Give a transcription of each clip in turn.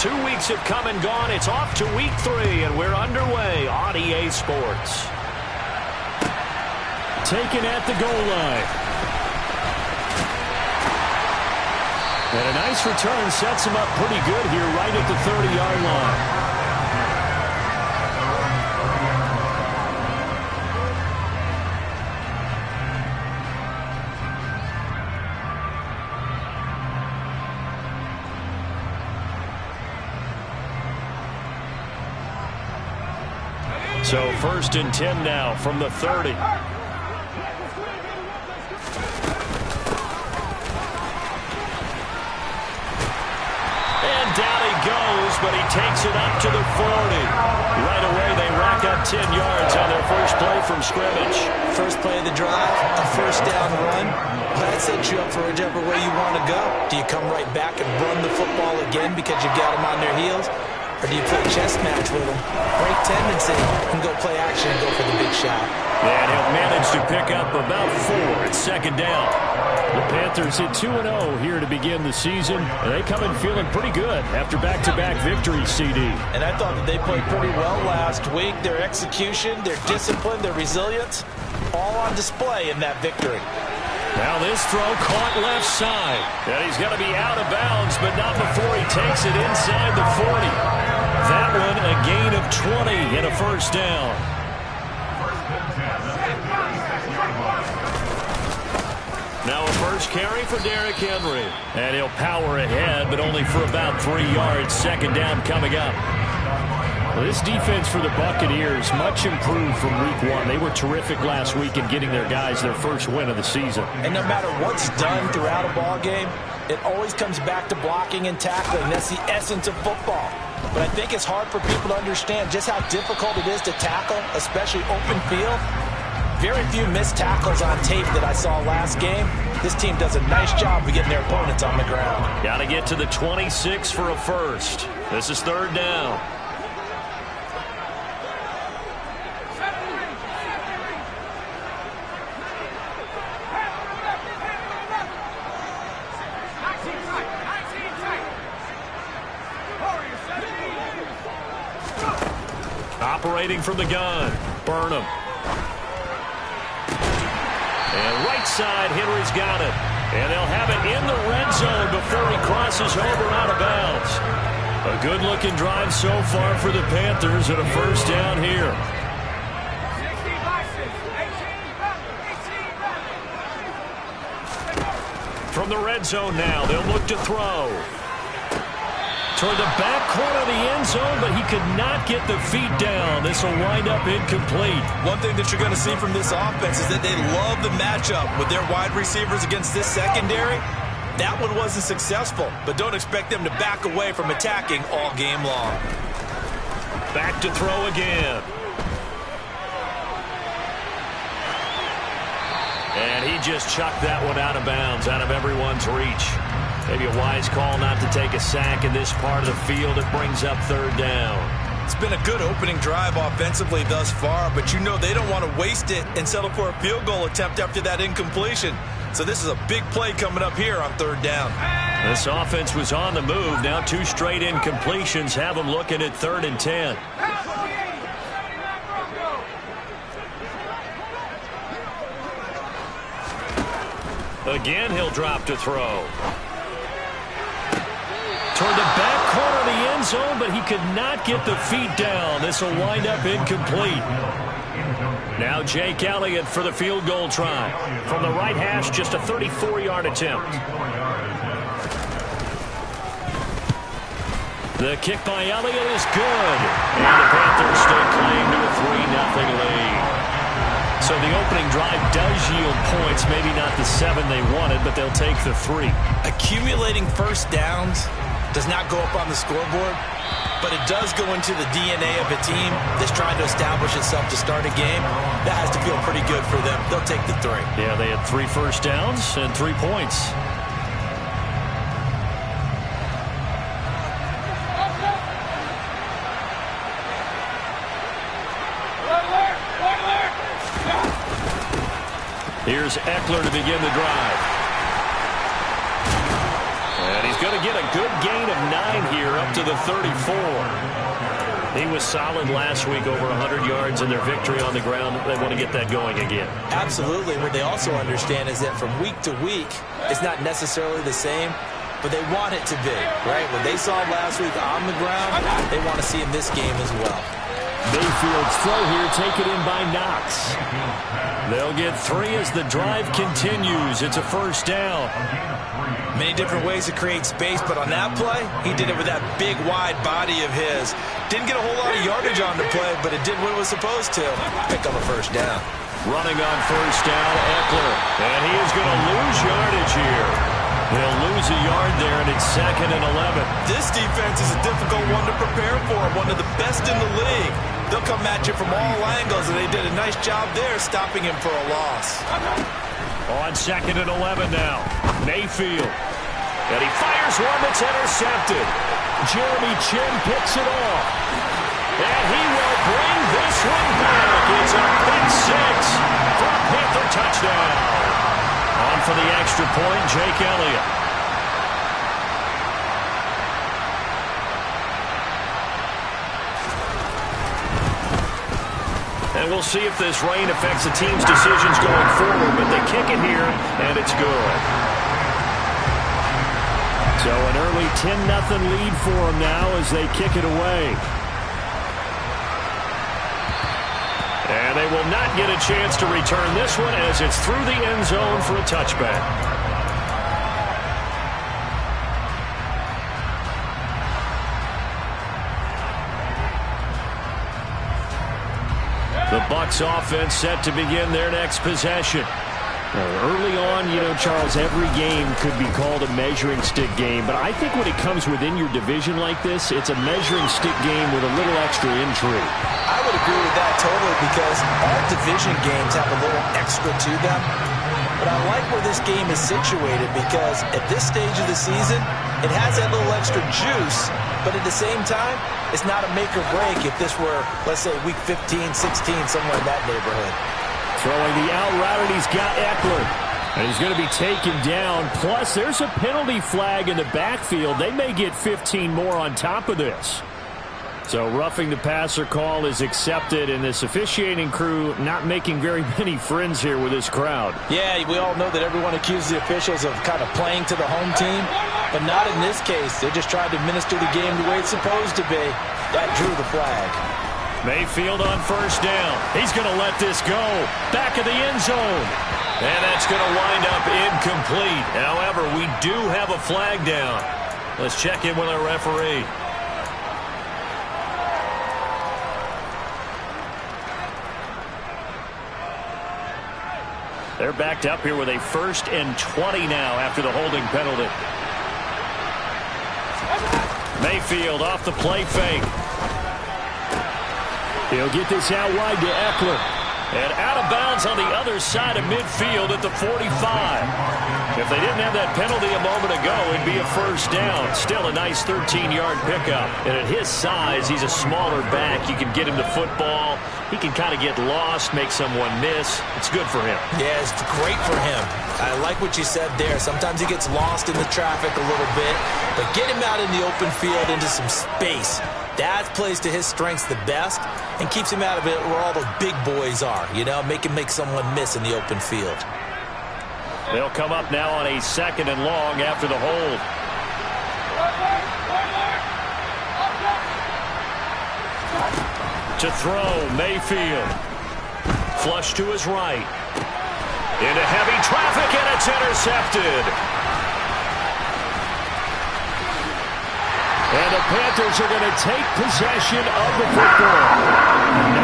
2 weeks have come and gone. It's off to week 3, and we're underway on EA Sports. Taken at the goal line. And a nice return sets him up pretty good here right at the 30-yard line. So 1st and 10 now from the 30. And down he goes, but he takes it up to the 40. Right away, they rack up 10 yards on their first play from scrimmage. First play of the drive, a first down run. That sets you up for whichever way you want to go. Do you come right back and run the football again because you got them on their heels? Or do you play chess match with them? Break tendency and go play action and go for the big shot. And he'll manage to pick up about 4 at 2nd down. The Panthers hit 2-0 here to begin the season, and they come in feeling pretty good after back-to-back victories, CD. And I thought that they played pretty well last week. Their execution, their discipline, their resilience, all on display in that victory. Now this throw caught left side. And he's going to be out of bounds, but not before he takes it inside the 40. That one a gain of 20 and a first down. Now a first carry for Derrick Henry. And he'll power ahead, but only for about 3 yards. 2nd down coming up. Well, this defense for the Buccaneers, much improved from week 1. They were terrific last week in getting their guys their first win of the season. And no matter what's done throughout a ball game, it always comes back to blocking and tackling. That's the essence of football. But I think it's hard for people to understand just how difficult it is to tackle, especially open field. Very few missed tackles on tape that I saw last game. This team does a nice job of getting their opponents on the ground. Got to get to the 26 for a first. This is 3rd down. Operating from the gun, Burnham. And right side, Henry's got it. And they'll have it in the red zone before he crosses over out of bounds. A good-looking drive so far for the Panthers and a first down here. From the red zone now, they'll look to throw. Toward the back corner of the end zone, but he could not get the feet down. This will wind up incomplete. One thing that you're going to see from this offense is that they love the matchup with their wide receivers against this secondary. That one wasn't successful, but don't expect them to back away from attacking all game long. Back to throw again. And he just chucked that one out of bounds, out of everyone's reach. Maybe a wise call not to take a sack in this part of the field. It brings up 3rd down. It's been a good opening drive offensively thus far, but you know they don't want to waste it and settle for a field goal attempt after that incompletion. So this is a big play coming up here on 3rd down. This offense was on the move. Now 2 straight incompletions have them looking at 3rd and 10. Again, he'll drop to throw. Toward the back corner of the end zone, but he could not get the feet down. This will wind up incomplete. Now Jake Elliott for the field goal try. From the right hash, just a 34-yard attempt. The kick by Elliott is good. And the Panthers stake claim to a 3-0 lead. So the opening drive does yield points, maybe not the 7 they wanted, but they'll take the 3. Accumulating first downs does not go up on the scoreboard, but it does go into the DNA of a team that's trying to establish itself to start a game. That has to feel pretty good for them. They'll take the 3. Yeah, they had 3 first downs and 3 points. Here's Eckler to begin the drive. And he's going to get a good gain of 9 here, up up to the 34. He was solid last week, over 100 yards in their victory on the ground. They want to get that going again. Absolutely. What they also understand is that from week to week, it's not necessarily the same, but they want it to be, right? What they saw last week on the ground, they want to see in this game as well. Mayfield's throw here taken in by Knox. They'll get 3 as the drive continues. It's a first down. Many different ways to create space, but on that play, he did it with that big, wide body of his. Didn't get a whole lot of yardage on the play, but it did what it was supposed to. Pick up a first down. Running on first down, Eckler. And he is going to lose yardage here. He'll lose a yard there, and it's 2nd and 11. This defense is a difficult one to prepare for, one of the best in the league. They'll come at you from all angles, and they did a nice job there stopping him for a loss. On 2nd and 11 now, Mayfield. And he fires one that's intercepted. Jeremy Chin picks it off. And he will bring this one back. It's a pick 6 for a Panther touchdown. On for the extra point, Jake Elliott. And we'll see if this rain affects the team's decisions going forward, but they kick it here, and it's good. So an early 10-0 lead for them now as they kick it away. And they will not get a chance to return this one as it's through the end zone for a touchback. The Bucs offense set to begin their next possession. Early on, Charles, every game could be called a measuring stick game, but I think when it comes within your division like this, it's a measuring stick game with a little extra intrigue. I would agree with that totally because all division games have a little extra to them. But I like where this game is situated because at this stage of the season, it has that little extra juice, but at the same time, it's not a make or break if this were, let's say, week 15, 16, somewhere in that neighborhood. Throwing the out route, and he's got Eckler. And he's going to be taken down. Plus, there's a penalty flag in the backfield. They may get 15 more on top of this. So roughing the passer call is accepted, and this officiating crew not making very many friends here with this crowd. Yeah, we all know that everyone accuses the officials of kind of playing to the home team, but not in this case. They just tried to administer the game the way it's supposed to be. That drew the flag. Mayfield on first down. He's going to let this go. Back of the end zone. And that's going to wind up incomplete. However, we do have a flag down. Let's check in with our referee. They're backed up here with a 1st and 20 now after the holding penalty. Mayfield off the play fake. He'll get this out wide to Eckler. And out of bounds on the other side of midfield at the 45. If they didn't have that penalty a moment ago, it'd be a first down. Still a nice 13-yard pickup. And at his size, he's a smaller back. You can get him the football. He can kind of get lost, make someone miss. It's good for him. Yeah, it's great for him. I like what you said there. Sometimes he gets lost in the traffic a little bit. But get him out in the open field into some space. That plays to his strengths the best and keeps him out of it where all the big boys are, make him make someone miss in the open field. They'll come up now on a 2nd and long after the hold. To throw, Mayfield. Flush to his right. Into heavy traffic, and it's intercepted. And the Panthers are going to take possession of the football.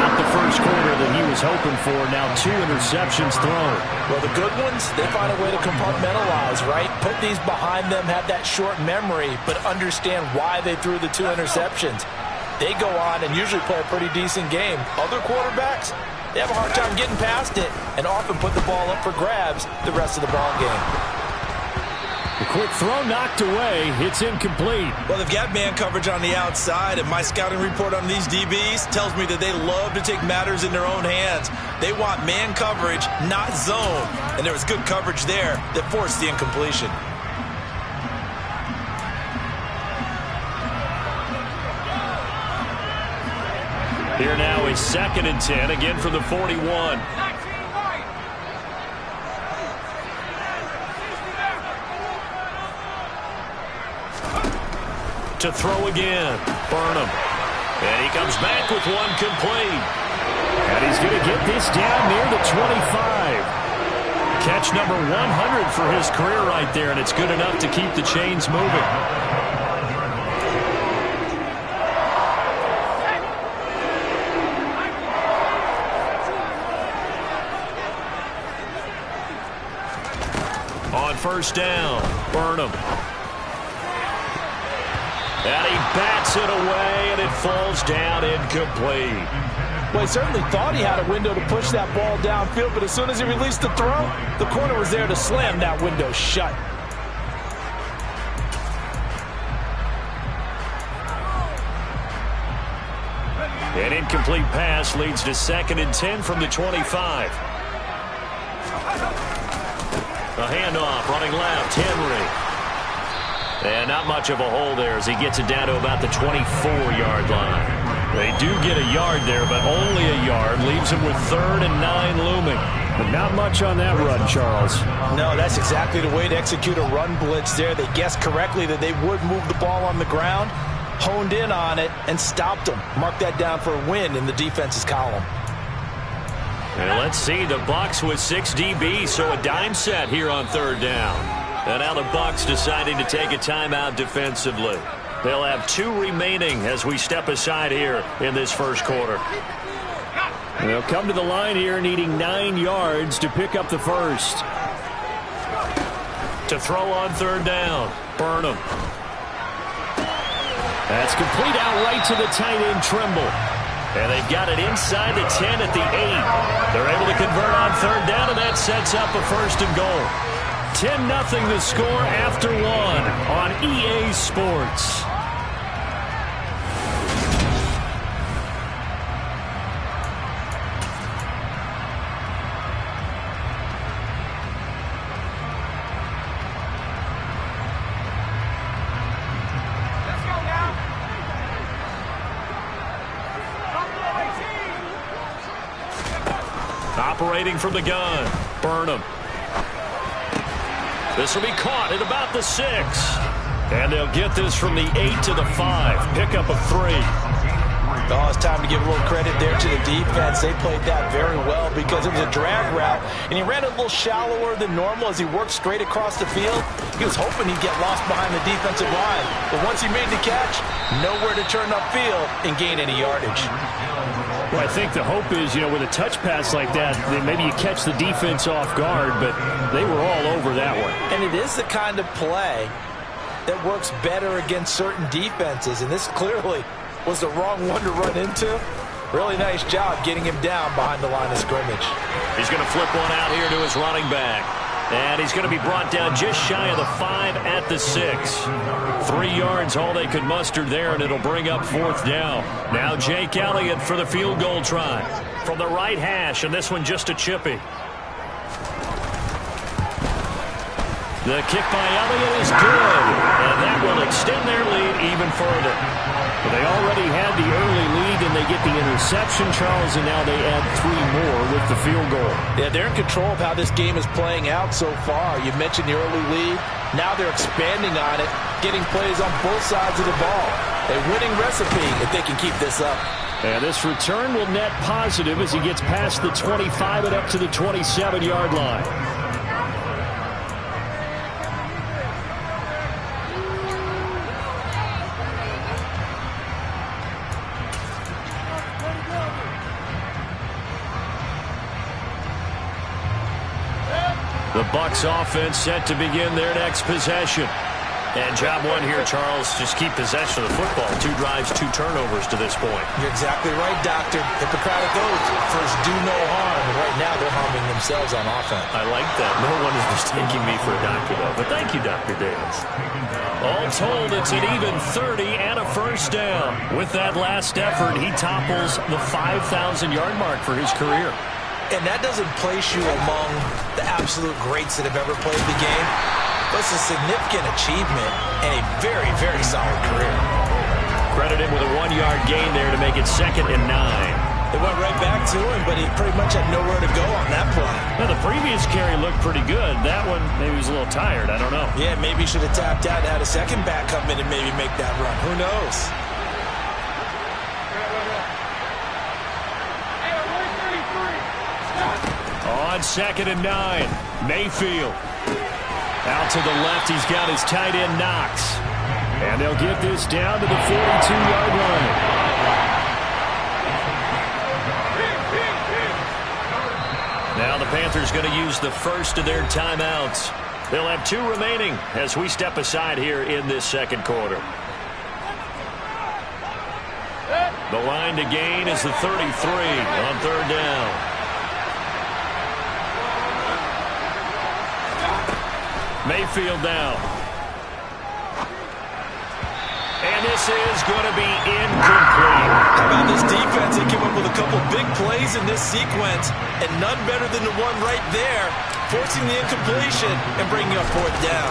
Not the first quarter that he was hoping for. Now 2 interceptions thrown. Well, the good ones, they find a way to compartmentalize, right? Put these behind them, have that short memory, but understand why they threw the 2 interceptions. They go on and usually play a pretty decent game. Other quarterbacks, they have a hard time getting past it and often put the ball up for grabs the rest of the ball game. The quick throw knocked away. It's incomplete. Well, they've got man coverage on the outside, and my scouting report on these DBs tells me that they love to take matters in their own hands. They want man coverage, not zone. And there was good coverage there that forced the incompletion. Here now is 2nd and 10, again from the 41. To throw again, Burnham. And he comes back with one complete. And he's going to get this down near the 25. Catch number 100 for his career right there, and it's good enough to keep the chains moving. On 1st down, Burnham. And he bats it away, and it falls down incomplete. Well, he certainly thought he had a window to push that ball downfield, but as soon as he released the throw, the corner was there to slam that window shut. An incomplete pass leads to 2nd and 10 from the 25. A handoff, running left, Henry. And not much of a hole there as he gets it down to about the 24-yard line. They do get a yard there, but only a yard. Leaves him with 3rd and 9 looming. But not much on that run, Charles. No, that's exactly the way to execute a run blitz there. They guessed correctly that they would move the ball on the ground, honed in on it, and stopped them. Mark that down for a win in the defense's column. And let's see, the Bucs with 6 DBs, so a dime set here on 3rd down. And now the Bucs deciding to take a timeout defensively. They'll have 2 remaining as we step aside here in this first quarter. They'll come to the line here needing 9 yards to pick up the first. To throw on 3rd down, Burnham. That's complete out right to the tight end, Trimble. And they've got it inside the 10 at the 8. They're able to convert on 3rd down, and that sets up a 1st and goal. 10-0 the score after 1 on EA Sports. Operating from the gun, Burnham. This will be caught at about the 6. And they'll get this from the 8 to the 5. Pickup of 3. Oh, it's time to give a little credit there to the defense. They played that very well because it was a drag route, and he ran it a little shallower than normal as he worked straight across the field. He was hoping he'd get lost behind the defensive line, but once he made the catch, nowhere to turn upfield and gain any yardage. Well, I think the hope is, with a touch pass like that, then maybe you catch the defense off guard, but they were all over that one. And it is the kind of play that works better against certain defenses, and this clearly was the wrong one to run into. Really nice job getting him down behind the line of scrimmage. He's going to flip one out here to his running back. And he's going to be brought down just shy of the 5 at the 6. 3 yards, all they could muster there, and it'll bring up 4th down. Now Jake Elliott for the field goal try. From the right hash, and this one just a chippy. The kick by Elliott is good, and that will extend their lead even further. But they already had the early lead, and they get the interception, Charles, and now they add 3 more with the field goal. Yeah, they're in control of how this game is playing out so far. You mentioned the early lead. Now they're expanding on it, getting plays on both sides of the ball. A winning recipe if they can keep this up. And this return will net positive as he gets past the 25 and up to the 27-yard line. The Bucs offense set to begin their next possession. And job 1 here, Charles, just keep possession of the football. 2 drives, 2 turnovers to this point. You're exactly right, Doctor. Hippocratic oath. First, do no harm. And right now, they're harming themselves on offense. I like that. No one is mistaking me for a doctor, though. But thank you, Dr. Davis. All told, it's an even 30 and a 1st down. With that last effort, he topples the 5,000-yard mark for his career. And that doesn't place you among the absolute greats that have ever played the game. But it's a significant achievement and a very, very solid career. Credit him with a 1-yard gain there to make it 2nd and 9. It went right back to him, but he pretty much had nowhere to go on that play. Now, the previous carry looked pretty good. That one, maybe he was a little tired. I don't know. Yeah, maybe he should have tapped out and had a second back come in and maybe make that run. Who knows? On 2nd and 9, Mayfield. Out to the left, he's got his tight end, Knox. And they'll get this down to the 42-yard line. Now the Panthers going to use the first of their timeouts. They'll have 2 remaining as we step aside here in this second quarter. The line to gain is the 33 on 3rd down. Mayfield now. And this is going to be incomplete. How about this defense? They came up with a couple big plays in this sequence, and none better than the one right there, forcing the incompletion and bringing up 4th down.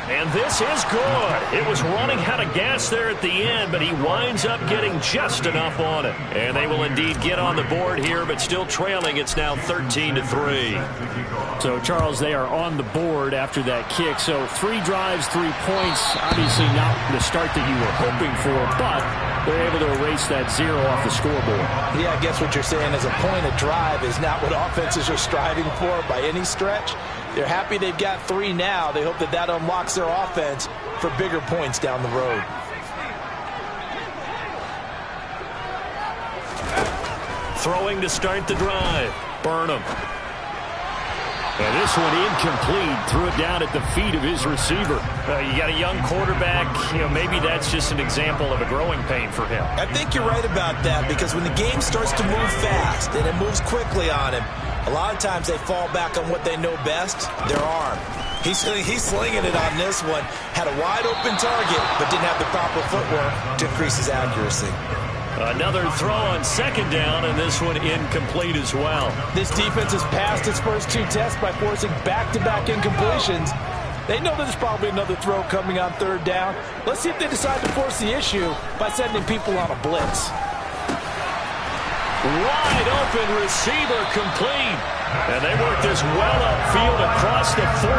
And this is good. It was running out of gas there at the end, but he winds up getting just enough on it. And they will indeed get on the board here, but still trailing. It's now 13-3. So, Charles, they are on the board after that kick. So 3 drives, 3 points. Obviously not the start that you were hoping for, but they're able to erase that 0 off the scoreboard. Yeah, I guess what you're saying is a point a drive is not what offenses are striving for by any stretch. They're happy they've got 3 now. They hope that that unlocks their offense for bigger points down the road. Throwing to start the drive. Burnham. And this one incomplete. Threw it down at the feet of his receiver. You got a young quarterback. Maybe that's just an example of a growing pain for him. I think you're right about that, because when the game starts to move fast and it moves quickly on him, a lot of times they fall back on what they know best, their arm. He's slinging it on this one. Had a wide open target, but didn't have the proper footwork to increase his accuracy. Another throw on 2nd down, and this one incomplete as well. This defense has passed its first 2 tests by forcing back-to-back incompletions. They know there's probably another throw coming on 3rd down. Let's see if they decide to force the issue by sending people on a blitz. Wide open receiver complete. And they work this well upfield across the 45.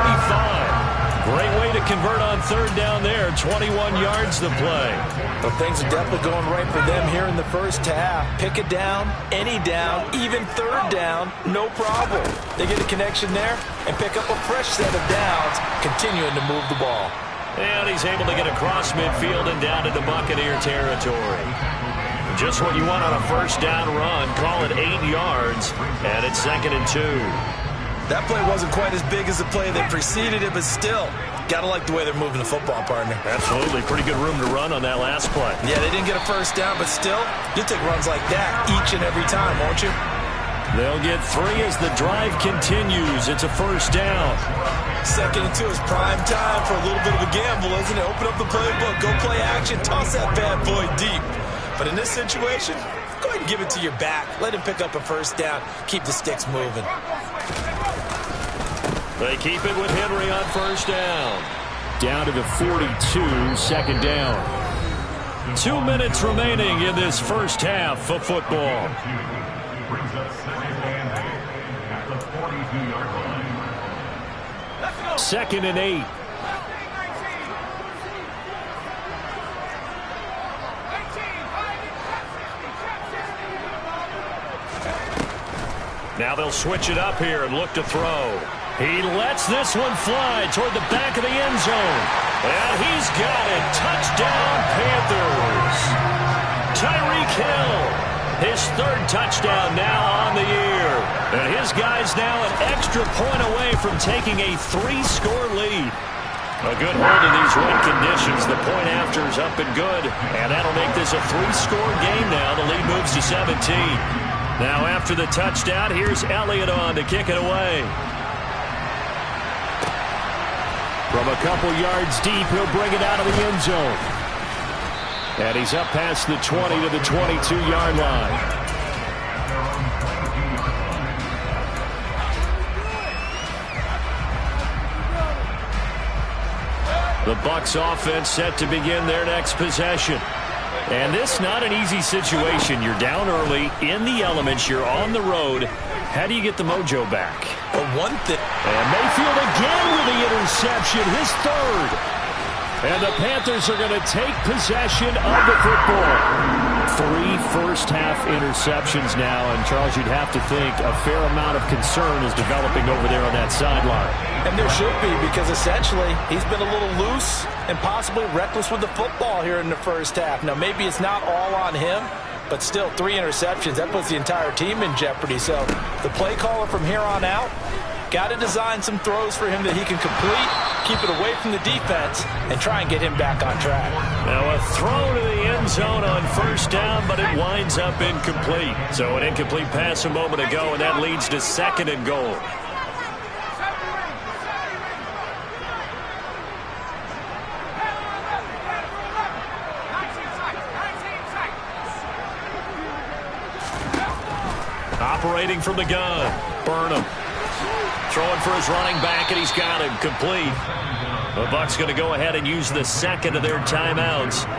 Great way to convert on 3rd down there. 21 yards to play. Well, things are definitely going right for them here in the first half. Pick a down, any down, even 3rd down, no problem. They get a connection there and pick up a fresh set of downs, continuing to move the ball. And he's able to get across midfield and down into Buccaneer territory. Just what you want on a 1st down run. Call it 8 yards, and it's 2nd and 2. That play wasn't quite as big as the play that preceded it, but still, got to like the way they're moving the football, partner. Absolutely. Pretty good room to run on that last play. Yeah, they didn't get a 1st down, but still, you'll take runs like that each and every time, won't you? They'll get 3 as the drive continues. It's a 1st down. 2nd and 2 is prime time for a little bit of a gamble, isn't it? Open up the playbook, go play action, toss that bad boy deep. But in this situation, go ahead and give it to your back. Let him pick up a 1st down. Keep the sticks moving. They keep it with Henry on 1st down. Down to the 42, 2nd down. 2 minutes remaining in this first half of football. 2nd and 8. Now they'll switch it up here and look to throw. He lets this one fly toward the back of the end zone. And he's got it. Touchdown, Panthers. Tyreek Hill, his 3rd touchdown now on the year. And his guy's now an extra point away from taking a 3-score lead. A good hold in these wet conditions. The point after is up and good. And that'll make this a 3-score game now. The lead moves to 17. Now after the touchdown, here's Elliott on to kick it away. From a couple yards deep, he'll bring it out of the end zone. And he's up past the 20 to the 22-yard line. The Bucs offense set to begin their next possession. And this not an easy situation. You're down early, in the elements, you're on the road. How do you get the mojo back? But one thing. And Mayfield again with the interception, his third. And the Panthers are going to take possession of the football. 3 first-half interceptions now, and Charles, you'd have to think a fair amount of concern is developing over there on that sideline. And there should be, because essentially he's been a little loose and possibly reckless with the football here in the first half. Now, maybe it's not all on him, but still 3 interceptions. That puts the entire team in jeopardy. So the play caller from here on out got to design some throws for him that he can complete, keep it away from the defense, and try and get him back on track. Now a throw to the end zone on first down, but it winds up incomplete. So an incomplete pass a moment ago, and that leads to 2nd and goal. Operating from the gun, Burnham. Throwing for his running back, and he's got him complete. The Bucs going to go ahead and use the second of their timeouts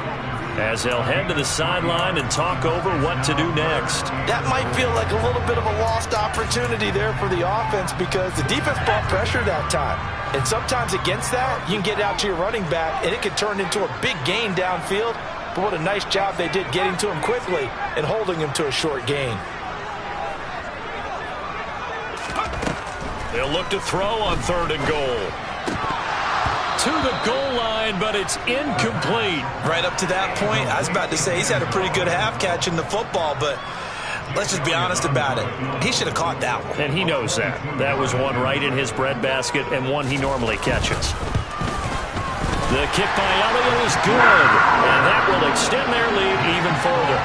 as they'll head to the sideline and talk over what to do next. That might feel like a little bit of a lost opportunity there for the offense because the defense brought pressure that time. And sometimes against that, you can get out to your running back, and it can turn into a big gain downfield. But what a nice job they did getting to him quickly and holding him to a short gain. They'll look to throw on 3rd and goal. To the goal line, but it's incomplete. Right up to that point, I was about to say he's had a pretty good half catching the football, but let's just be honest about it. He should have caught that one. And he knows that. That was one right in his breadbasket and one he normally catches. The kick by Elliott is good, and that will extend their lead even further.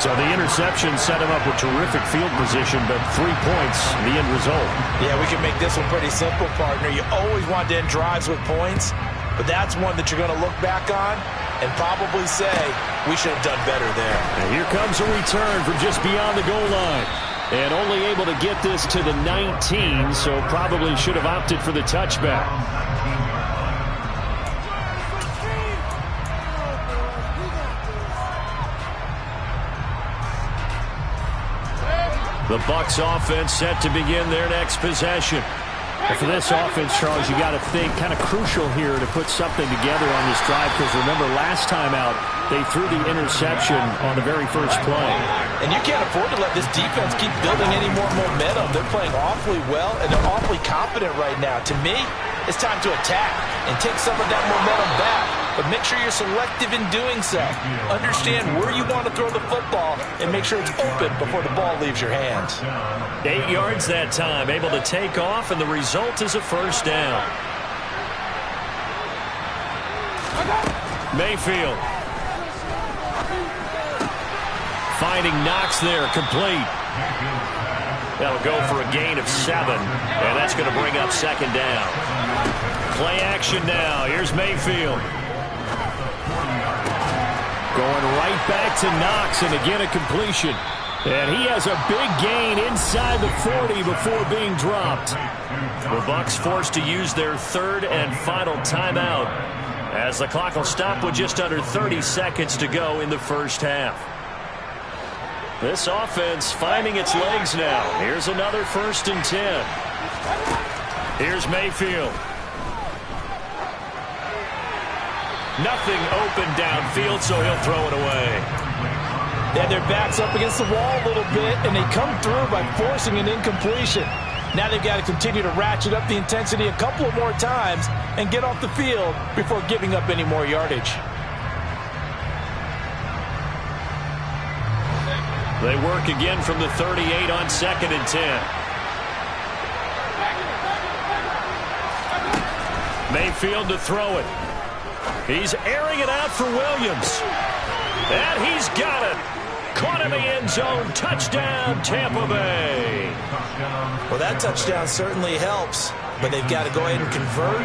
So the interception set him up with terrific field position, but 3 points, the end result. Yeah, we can make this one pretty simple, partner. You always want to end drives with points, but that's one that you're going to look back on and probably say, we should have done better there. And here comes a return from just beyond the goal line. And only able to get this to the 19, so probably should have opted for the touchback. The Bucs offense set to begin their next possession. And for this offense, Charles, you got to think kind of crucial here to put something together on this drive because remember last time out they threw the interception on the very first play. And you can't afford to let this defense keep building any more momentum. They're playing awfully well and they're awfully confident right now. To me, it's time to attack and take some of that momentum back. But make sure you're selective in doing so. Understand where you want to throw the football and make sure it's open before the ball leaves your hands. 8 yards that time, able to take off, and the result is a first down. Mayfield. Finding Knox there, complete. That'll go for a gain of 7, and that's going to bring up 2nd down. Play action now. Here's Mayfield. Going right back to Knox, and again a completion. And he has a big gain inside the 40 before being dropped. The Bucs forced to use their 3rd and final timeout as the clock will stop with just under 30 seconds to go in the first half. This offense finding its legs now. Here's another 1st and 10. Here's Mayfield. Nothing open downfield, so he'll throw it away. Yeah, their back's up against the wall a little bit, and they come through by forcing an incompletion. Now they've got to continue to ratchet up the intensity a couple of more times and get off the field before giving up any more yardage. They work again from the 38 on 2nd and 10. Mayfield to throw it. He's airing it out for Williams. And he's got it. Caught in the end zone. Touchdown, Tampa Bay. Well, that touchdown certainly helps, but they've got to go ahead and convert,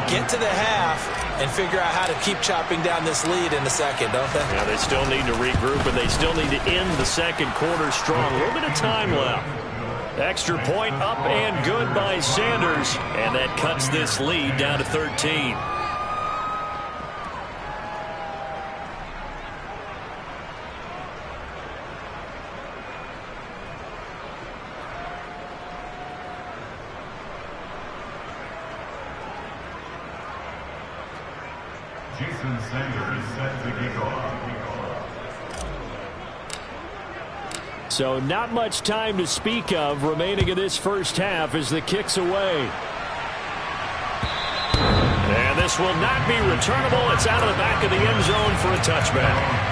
get to the half, and figure out how to keep chopping down this lead in the second, don't they? Yeah, they still need to regroup, and they still need to end the second quarter strong. A little bit of time left. Extra point up and good by Sanders, and that cuts this lead down to 13. So not much time to speak of remaining in this first half as the kick's away. And this will not be returnable. It's out of the back of the end zone for a touchback.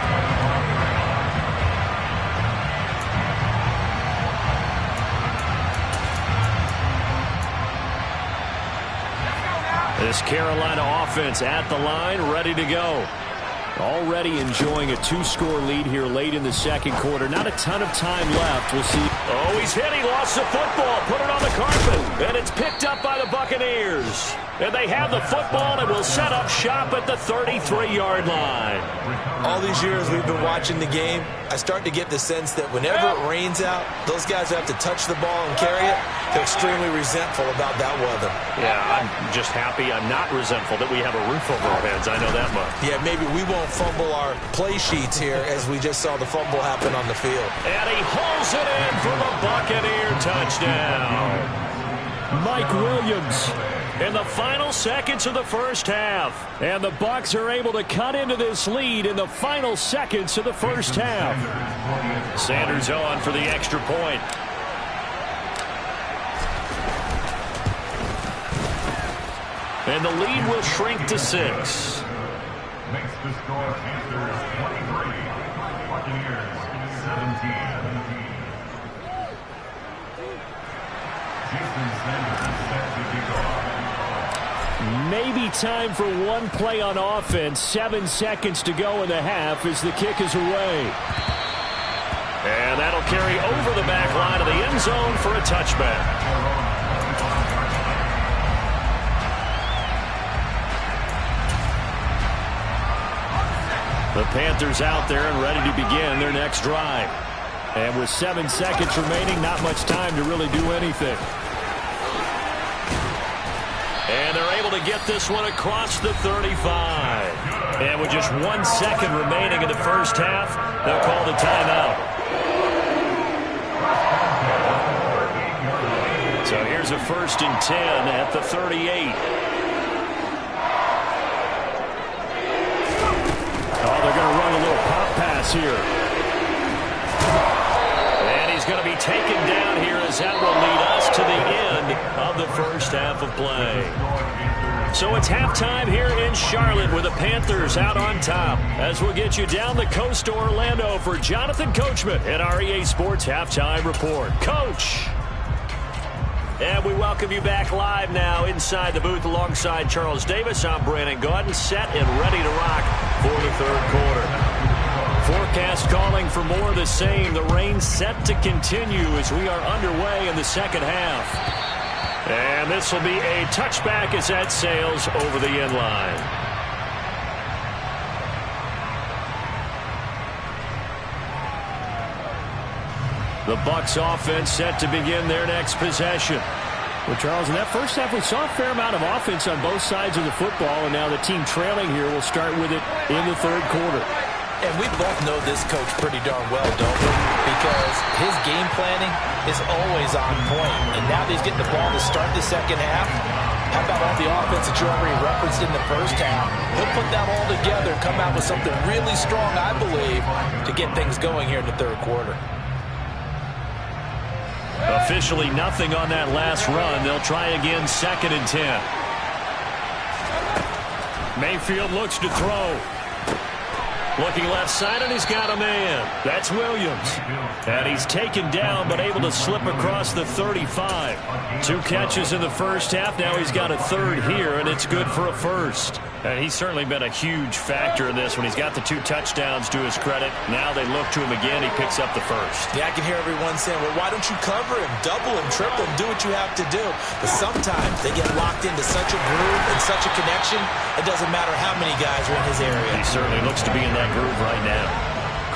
This Carolina offense at the line, ready to go. Already enjoying a 2-score lead here late in the second quarter. Not a ton of time left. We'll see. Oh, he's hit. He lost the football. Put it on the carpet. And it's picked up by the Buccaneers. And they have the football and will set up shop at the 33-yard line. All these years we've been watching the game, I start to get the sense that whenever it rains out, those guys who have to touch the ball and carry it, they're extremely resentful about that weather. Yeah, I'm just happy I'm not resentful that we have a roof over our heads. I know that much. Yeah, maybe we won't fumble our play sheets here as we just saw the fumble happen on the field. And he hauls it in for the Buccaneer touchdown. Mike Williams in the final seconds of the first half. And the Bucs are able to cut into this lead in the final seconds of the first half. Sanders on for the extra point. And the lead will shrink to 6. Makes the score Panthers 23, Buccaneers 17. Jason Sanders set to kick off. Maybe time for one play on offense. 7 seconds to go in the half as the kick is away. And that'll carry over the back line of the end zone for a touchback. The Panthers out there and ready to begin their next drive. And with 7 seconds remaining, not much time to really do anything. And they're able to get this one across the 35. And with just 1 second remaining in the first half, they'll call the timeout. So here's a 1st and 10 at the 38. Oh, they're going to run a little pop pass here. And he's going to be taken down here as that will lead us to the end of the first half of play. So it's halftime here in Charlotte with the Panthers out on top. As we'll get you down the coast to Orlando for Jonathan Coachman at our EA Sports Halftime Report. Coach! And we welcome you back live now inside the booth alongside Charles Davis. I'm Brandon Gaudin, set and ready to rock for the third quarter. Forecast calling for more of the same. The rain set to continue as we are underway in the second half. And this will be a touchback as that sails over the end line. The Bucs offense set to begin their next possession. Well, Charles, in that first half, we saw a fair amount of offense on both sides of the football, and now the team trailing here will start with it in the third quarter. And we both know this coach pretty darn well, don't we? Because his game planning is always on point. And now that he's getting the ball to start the second half, how about all the offense that you already referenced in the first half? He'll put that all together, come out with something really strong, I believe, to get things going here in the third quarter. Officially nothing on that last run. They'll try again, 2nd and 10. Mayfield looks to throw. Looking left side, and he's got a man. That's Williams. And he's taken down, but able to slip across the 35. 2 catches in the first half. Now he's got a third here, and it's good for a first. And he's certainly been a huge factor in this when he's got the 2 touchdowns to his credit. Now they look to him again. He picks up the first. Yeah, I can hear everyone saying, well, why don't you cover him, double him, triple him, do what you have to do. But sometimes they get locked into such a groove and such a connection, it doesn't matter how many guys are in his area. He certainly looks to be in that groove right now.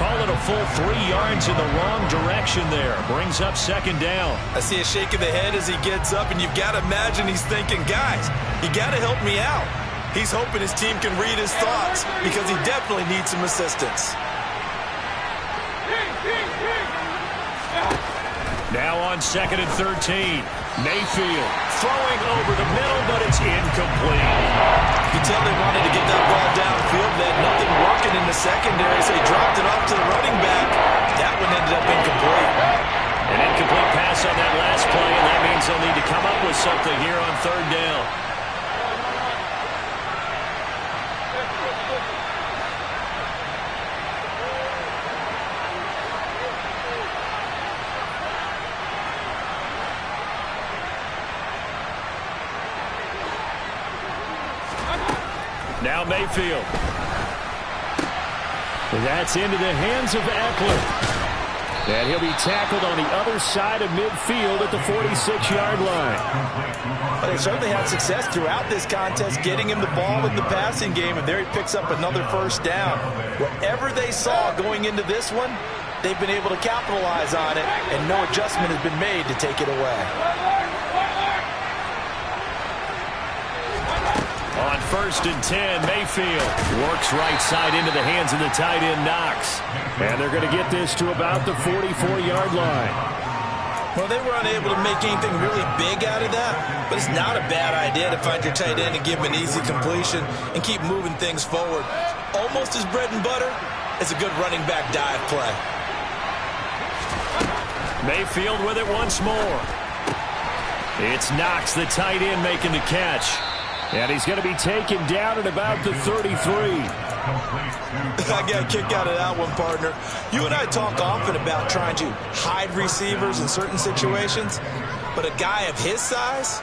Call it a full 3 yards in the wrong direction there. Brings up 2nd down. I see a shake of the head as he gets up, and you've got to imagine he's thinking, guys, you got to help me out. He's hoping his team can read his thoughts because he definitely needs some assistance. Now on 2nd and 13. Mayfield throwing over the middle, but it's incomplete. You can tell they wanted to get that ball down secondary, so he dropped it off to the running back. That one ended up incomplete. An incomplete pass on that last play, and that means they'll need to come up with something here on third down. Now Mayfield. That's into the hands of Eckler. And he'll be tackled on the other side of midfield at the 46-yard line. But they certainly had success throughout this contest getting him the ball in the passing game, and there he picks up another first down. Whatever they saw going into this one, they've been able to capitalize on it, and no adjustment has been made to take it away. On 1st and 10, Mayfield works right side into the hands of the tight end, Knox. And they're going to get this to about the 44-yard line. Well, they were unable to make anything really big out of that, but it's not a bad idea to find your tight end and give him an easy completion and keep moving things forward. Almost as bread and butter as a good running back dive play. Mayfield with it once more. It's Knox, the tight end, making the catch. And he's going to be taken down at about the 33. I got a kick out of that one, partner. You and I talk often about trying to hide receivers in certain situations, but a guy of his size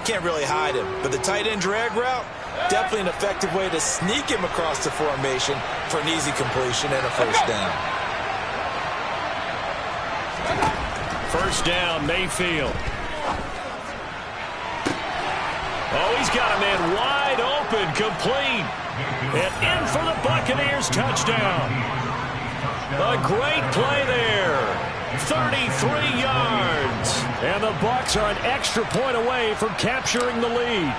can't really hide him. But the tight end drag route, definitely an effective way to sneak him across the formation for an easy completion and a first down. First down, Mayfield. Oh, he's got a man wide open, complete. And in for the Buccaneers touchdown. A great play there. 33 yards. And the Bucs are an extra point away from capturing the lead.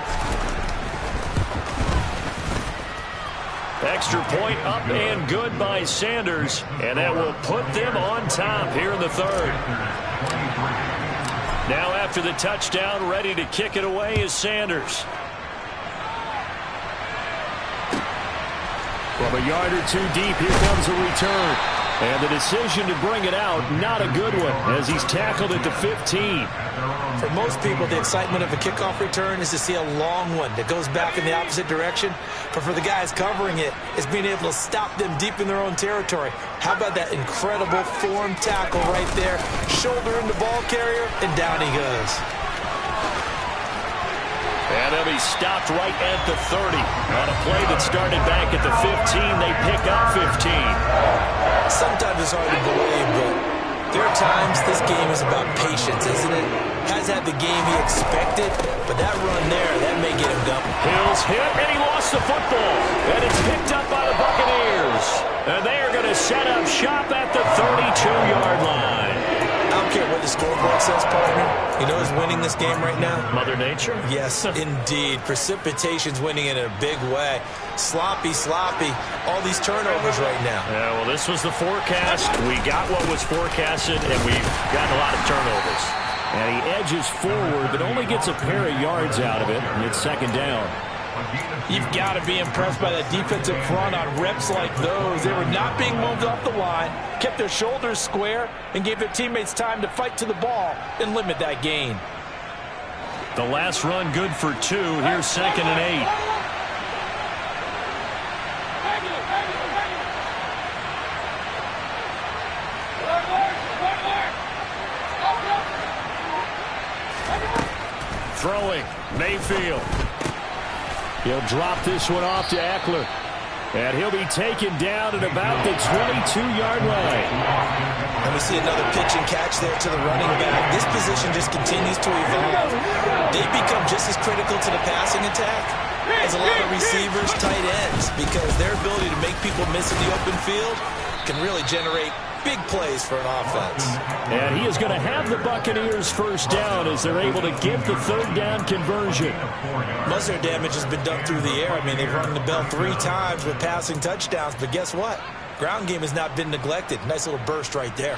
Extra point up and good by Sanders. And that will put them on top here in the third. Now after the touchdown, ready to kick it away is Sanders. From a yard or two deep, here comes a return. And the decision to bring it out, not a good one, as he's tackled at the 15. For most people, the excitement of a kickoff return is to see a long one that goes back in the opposite direction. But for the guys covering it, it's being able to stop them deep in their own territory. How about that incredible form tackle right there? Shoulder in the ball carrier, and down he goes. And he'll be stopped right at the 30. On a play that started back at the 15, they pick up 15. Sometimes it's hard to believe, but there are times this game is about patience, isn't it? Has had the game he expected, but that run there, that may get him going. Hill's hit, and he lost the football. And it's picked up by the Buccaneers. And they are going to set up shop at the 32-yard line. I don't care what the scoreboard says, partner. You know who's winning this game right now? Mother Nature? Yes, indeed. Precipitation's winning it in a big way. Sloppy, sloppy. All these turnovers right now. Yeah, well, this was the forecast. We got what was forecasted, and we've gotten a lot of turnovers. And he edges forward, but only gets a pair of yards out of it, and it's second down. You've got to be impressed by that defensive front on reps like those. They were not being moved off the line, kept their shoulders square, and gave their teammates time to fight to the ball and limit that gain. The last run good for 2. Here's 2nd and 8. Throwing, Mayfield. He'll drop this one off to Eckler. And he'll be taken down at about the 22-yard line. And we see another pitch and catch there to the running back. This position just continues to evolve. They become just as critical to the passing attack as a lot of receivers, tight ends, because their ability to make people miss in the open field can really generate big plays for an offense. And he is going to have the Buccaneers first down as they're able to get the third down conversion. Most of their damage has been done through the air. I mean, they've rung the bell 3 times with passing touchdowns, but guess what? Ground game has not been neglected. Nice little burst right there.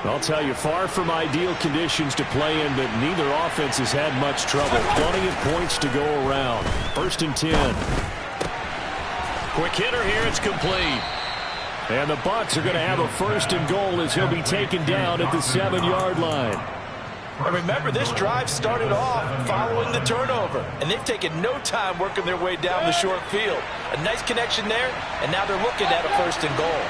I'll tell you, far from ideal conditions to play in, but neither offense has had much trouble. Plenty of points to go around. 1st and 10. Quick hitter here, it's complete. And the Bucs are going to have a 1st and goal as he'll be taken down at the 7-yard line. And remember, this drive started off following the turnover, and they've taken no time working their way down the short field. A nice connection there, and now they're looking at a 1st and goal.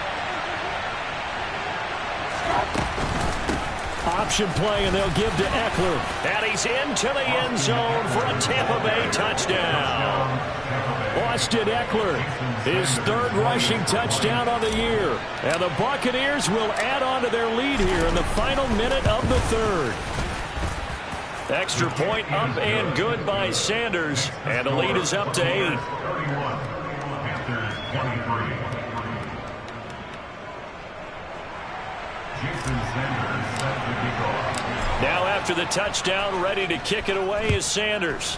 Option play, and they'll give to Eckler. And he's into the end zone for a Tampa Bay touchdown. Austin Eckler, his 3rd rushing touchdown on the year. And the Buccaneers will add on to their lead here in the final minute of the 3rd. Extra point up and good by Sanders. And the lead is up to 8. Now after the touchdown, ready to kick it away is Sanders.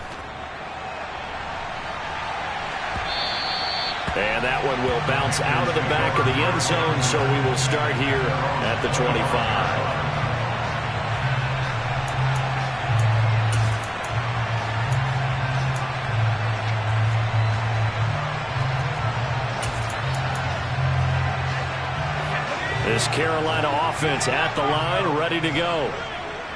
And that one will bounce out of the back of the end zone, so we will start here at the 25. This Carolina offense at the line, ready to go.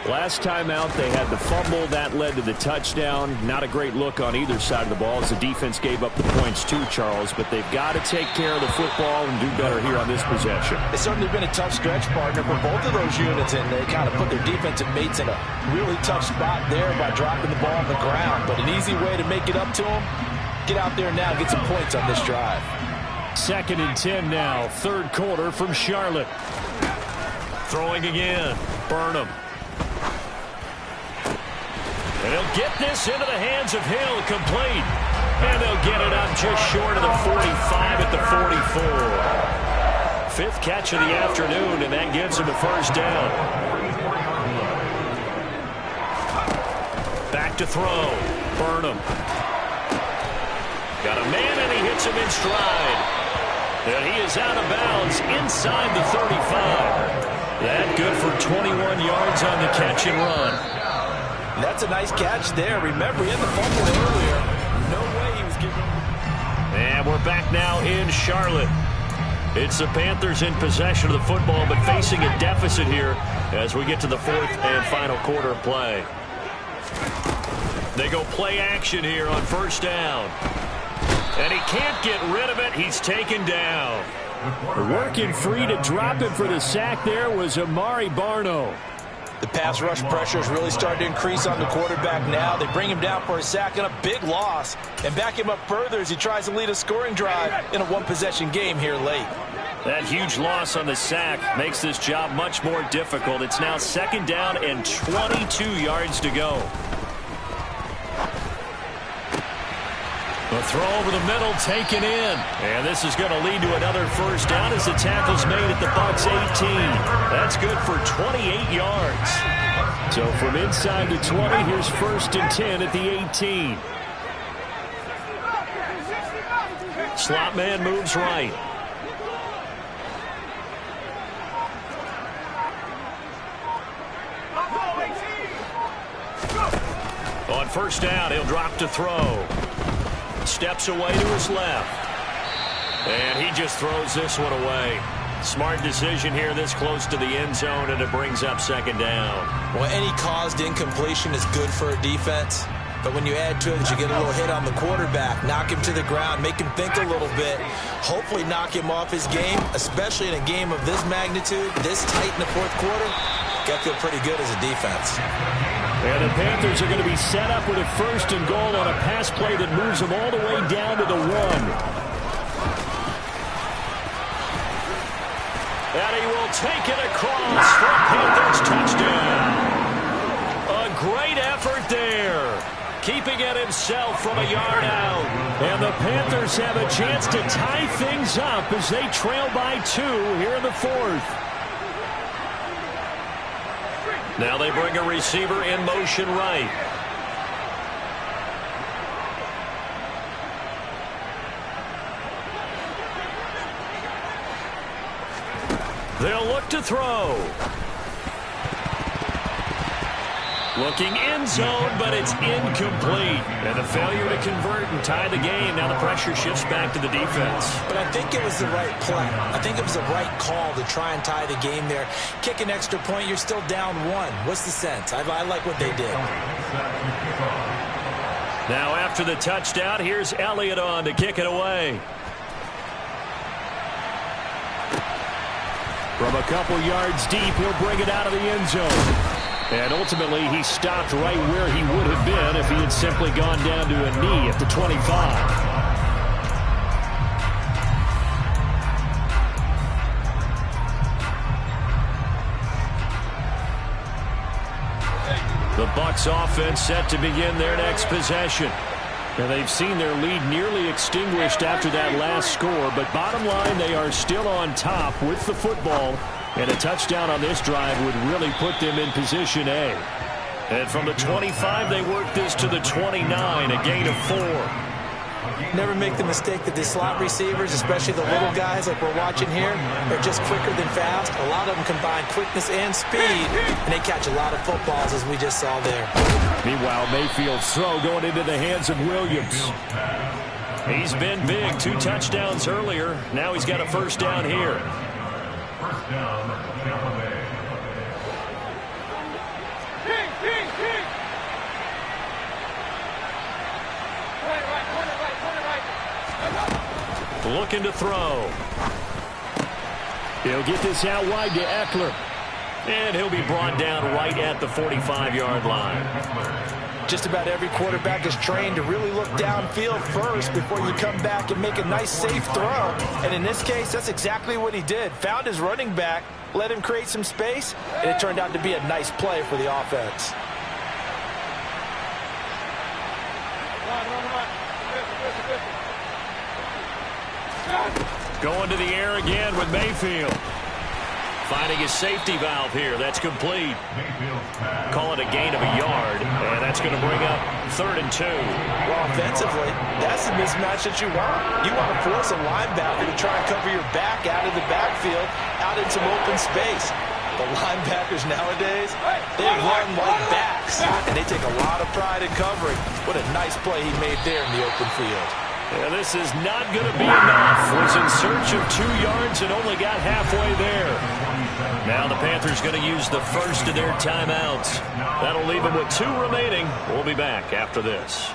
Last time out, they had the fumble. That led to the touchdown. Not a great look on either side of the ball as the defense gave up the points too, Charles. But they've got to take care of the football and do better here on this possession. It's certainly been a tough stretch, partner, for both of those units, and they kind of put their defensive mates in a really tough spot there by dropping the ball on the ground. But an easy way to make it up to them, get out there now and get some points on this drive. 2nd and 10 now, 3rd quarter from Charlotte. Throwing again, Burnham. And he'll get this into the hands of Hill, complete. And they'll get it up just short of the 45 at the 44. 5th catch of the afternoon, and that gives him a 1st down. Back to throw. Burnham. Got a man, and he hits him in stride. And he is out of bounds inside the 35. That good for 21 yards on the catch and run. That's a nice catch there. Remember, he had the fumble earlier. No way he was giving. And we're back now in Charlotte. It's the Panthers in possession of the football, but facing a deficit here as we get to the 4th and final quarter of play. They go play action here on 1st down. And he can't get rid of it. He's taken down. Working free to drop him for the sack there was Amari Barno. The pass rush pressure is really starting to increase on the quarterback now. They bring him down for a sack and a big loss, and back him up further as he tries to lead a scoring drive in a one-possession game here late. That huge loss on the sack makes this job much more difficult. It's now 2nd down and 22 yards to go. The throw over the middle taken in. And this is going to lead to another 1st down as the tackle's made at the Bucs 18. That's good for 28 yards. So from inside the 20, here's 1st and 10 at the 18. Slot man moves right. On 1st down, he'll drop to throw. Steps away to his left. And he just throws this one away. Smart decision here this close to the end zone, and it brings up 2nd down. Well, any caused incompletion is good for a defense. But when you add to it that you get a little hit on the quarterback, knock him to the ground, make him think a little bit, hopefully knock him off his game, especially in a game of this magnitude, this tight in the 4th quarter, got to feel pretty good as a defense. And the Panthers are going to be set up with a 1st and goal on a pass play that moves them all the way down to the 1. And he will take it across for a Panthers touchdown. A great effort there. Keeping it himself from a yard out. And the Panthers have a chance to tie things up as they trail by 2 here in the 4th. Now they bring a receiver in motion right. They'll look to throw. Looking end zone, but it's incomplete. And the failure to convert and tie the game. Now the pressure shifts back to the defense. But I think it was the right play. I think it was the right call to try and tie the game there. Kick an extra point, you're still down 1. What's the sense? I like what they did. Now after the touchdown, here's Elliott on to kick it away. From a couple yards deep, he'll bring it out of the end zone. And ultimately, he stopped right where he would have been if he had simply gone down to a knee at the 25. The Bucs offense set to begin their next possession. And they've seen their lead nearly extinguished after that last score, but bottom line, they are still on top with the football, and a touchdown on this drive would really put them in position A. And from the 25, they work this to the 29, a gain of 4. Never make the mistake that the slot receivers, especially the little guys like we're watching here, are just quicker than fast. A lot of them combine quickness and speed, and they catch a lot of footballs, as we just saw there. Meanwhile, Mayfield's throw going into the hands of Williams. He's been big, 2 touchdowns earlier. Now he's got a first down here. First down, Tampa Bay. Looking to throw. He'll get this out wide to Eckler. And he'll be brought down right at the 45-yard line. Just about every quarterback is trained to really look downfield first before you come back and make a nice, safe throw. And in this case, that's exactly what he did. Found his running back, let him create some space, and it turned out to be a nice play for the offense. Going to the air again with Mayfield. Finding his safety valve here. That's complete. Call it a gain of a yard, and that's going to bring up 3rd and 2. Well, offensively, that's the mismatch that you want. You want to force a linebacker to try and cover your back out of the backfield, out in some open space. The linebackers nowadays, they run like backs, and they take a lot of pride in covering. What a nice play he made there in the open field. Yeah, this is not going to be enough. Was in search of 2 yards and only got halfway there. Now the Panthers going to use the first of their timeouts. That'll leave them with 2 remaining. We'll be back after this.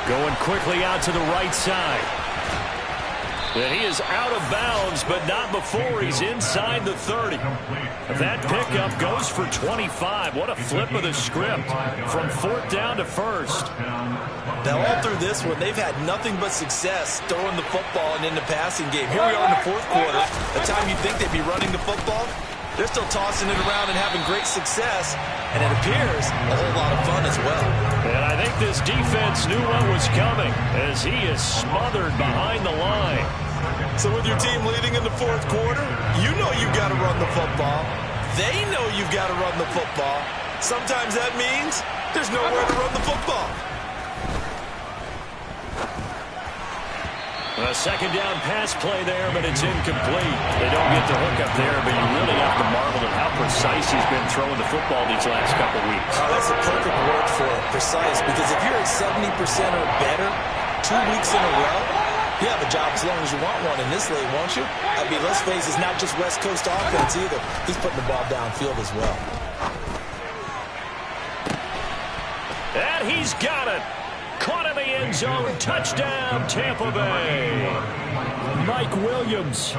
Going quickly out to the right side. And he is out of bounds, but not before he's inside the 30. That pickup goes for 25. What a flip of the script from 4th down to 1st. Now, all through this one, they've had nothing but success throwing the football and in the passing game. Here we are in the 4th quarter. The time you think they'd be running the football, they're still tossing it around and having great success. And it appears a whole lot of fun as well. And I think this defense knew what was coming as he is smothered behind the line. So with your team leading in the 4th quarter, you know you've got to run the football. They know you've got to run the football. Sometimes that means there's nowhere to run the football. A 2nd down pass play there, but it's incomplete. They don't get the hook up there, but you really have to marvel at how precise he's been throwing the football these last couple weeks. Oh, that's a perfect word for it, precise, because if you're at 70% or better 2 weeks in a row, you have a job as long as you want one in this league, won't you? I mean, let's face it, it's not just West Coast offense either. He's putting the ball downfield as well. And he's got it. Caught in the end zone. Touchdown, Tampa Bay. Mike Williams,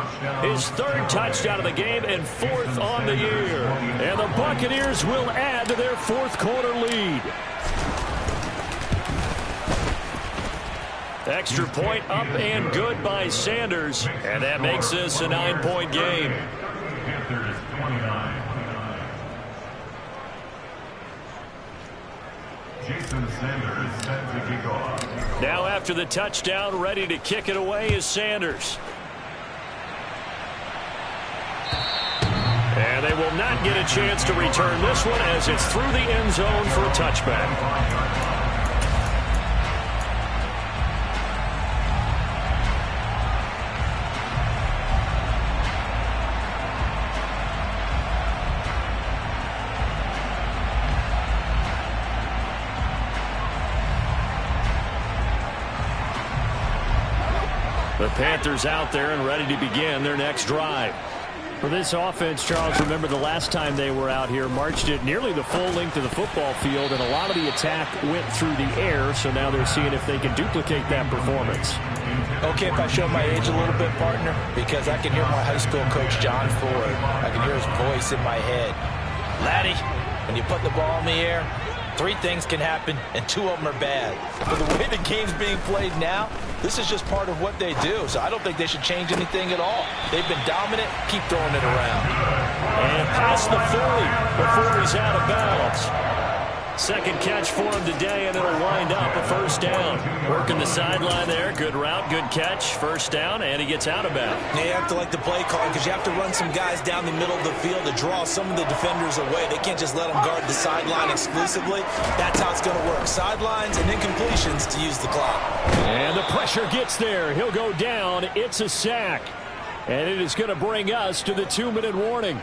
his 3rd touchdown of the game and 4th on the year. And the Buccaneers will add to their 4th quarter lead. Extra point up and good by Sanders. And that makes this a 9-point game. Panthers 29. Jason Sanders set to kick off. Now after the touchdown, ready to kick it away is Sanders. And they will not get a chance to return this one as it's through the end zone for a touchback. The Panthers out there and ready to begin their next drive. For this offense, Charles, remember the last time they were out here, marched it nearly the full length of the football field, and a lot of the attack went through the air, so now they're seeing if they can duplicate that performance. Okay, if I show my age a little bit, partner, because I can hear my high school coach, John Ford. I can hear his voice in my head. Laddie, when you put the ball in the air, 3 things can happen, and 2 of them are bad. But the way the game's being played now, this is just part of what they do. So I don't think they should change anything at all. They've been dominant. Keep throwing it around. And past the 40 before he's out of bounds. Second catch for him today, and it'll wind up a first down. Working the sideline there. Good route, good catch. First down, and he gets out of bounds. Yeah, you have to like the play call because you have to run some guys down the middle of the field to draw some of the defenders away. They can't just let them guard the sideline exclusively. That's how it's going to work. Sidelines and incompletions to use the clock. And the pressure gets there. He'll go down. It's a sack. And it is going to bring us to the 2-minute warning.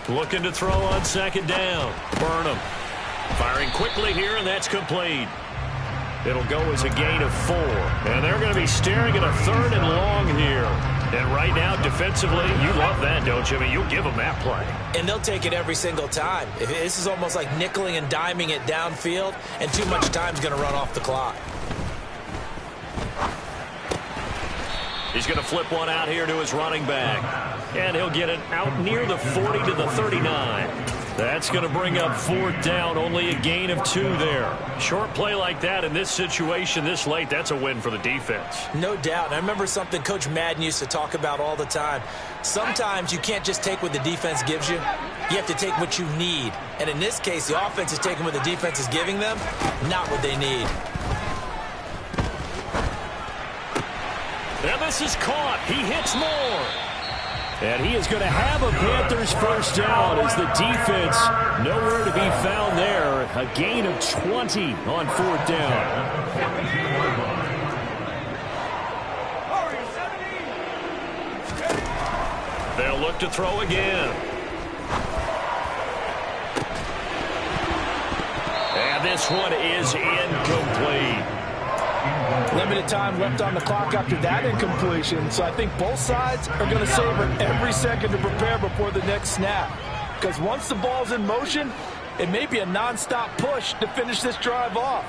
Looking to throw on second down. Burnham firing quickly here, and that's complete. It'll go as a gain of 4. And they're going to be staring at a 3rd and long here. And right now, defensively, you love that, don't you? I mean, you'll give them that play. And they'll take it every single time. This is almost like nickeling and diming it downfield, and too much time's going to run off the clock. He's going to flip one out here to his running back. And he'll get it out near the 40 to the 39. That's going to bring up 4th down. Only a gain of 2 there. Short play like that in this situation this late, that's a win for the defense. No doubt. I remember something Coach Madden used to talk about all the time. Sometimes you can't just take what the defense gives you. You have to take what you need. And in this case, the offense is taking what the defense is giving them, not what they need. And this is caught. He hits more. And he is going to have a Panthers first down as the defense nowhere to be found there. A gain of 20 on 4th down. They'll look to throw again. And this one is incomplete. Limited time left on the clock after that incompletion, so I think both sides are going to savor every second to prepare before the next snap. Because once the ball's in motion, it may be a non-stop push to finish this drive off.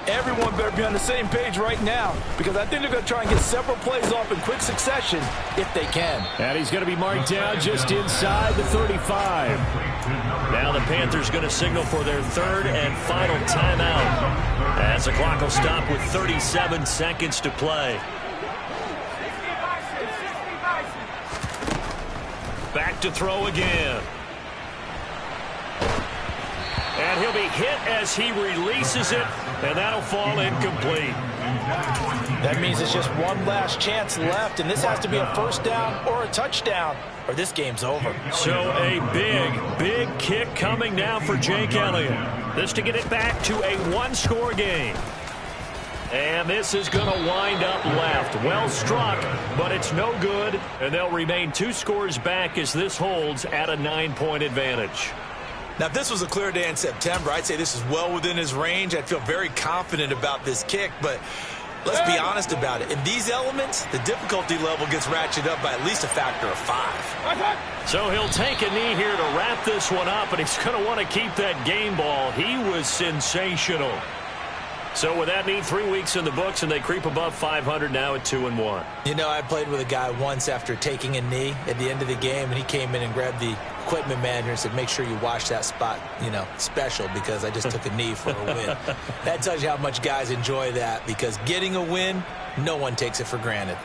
Everyone better be on the same page right now, because I think they're going to try and get several plays off in quick succession if they can. And he's going to be marked down just inside the 35. Now the Panthers going to signal for their 3rd and final timeout as the clock will stop with 37 seconds to play. Back to throw again. And he'll be hit as he releases it, and that'll fall incomplete. That means it's just one last chance left, and this has to be a first down or a touchdown, or this game's over. So a big kick coming now for Jake Elliott. This to get it back to a 1-score game. And this is going to wind up left. Well struck, but it's no good, and they'll remain 2 scores back as this holds at a 9-point advantage. Now, if this was a clear day in September, I'd say this is well within his range. I'd feel very confident about this kick, but let's be honest about it. In these elements, the difficulty level gets ratcheted up by at least a factor of 5. So he'll take a knee here to wrap this one up, and he's going to want to keep that game ball. He was sensational. So with that knee, 3 weeks in the books, and they creep above 500 now at 2-1. You know, I played with a guy once after taking a knee at the end of the game, and he came in and grabbed the equipment manager and said, make sure you wash that spot, you know, special, because I just took a knee for a win. That tells you how much guys enjoy that, because getting a win, no one takes it for granted.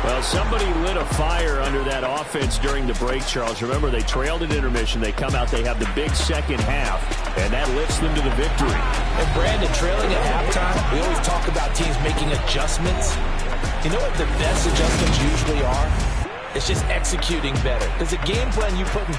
Well, somebody lit a fire under that offense during the break, Charles. Remember, they trailed at intermission. They come out, they have the big second half, and that lifts them to the victory. And Brandon, trailing at halftime, we always talk about teams making adjustments. You know what the best adjustments usually are? It's just executing better. Because the game plan you put in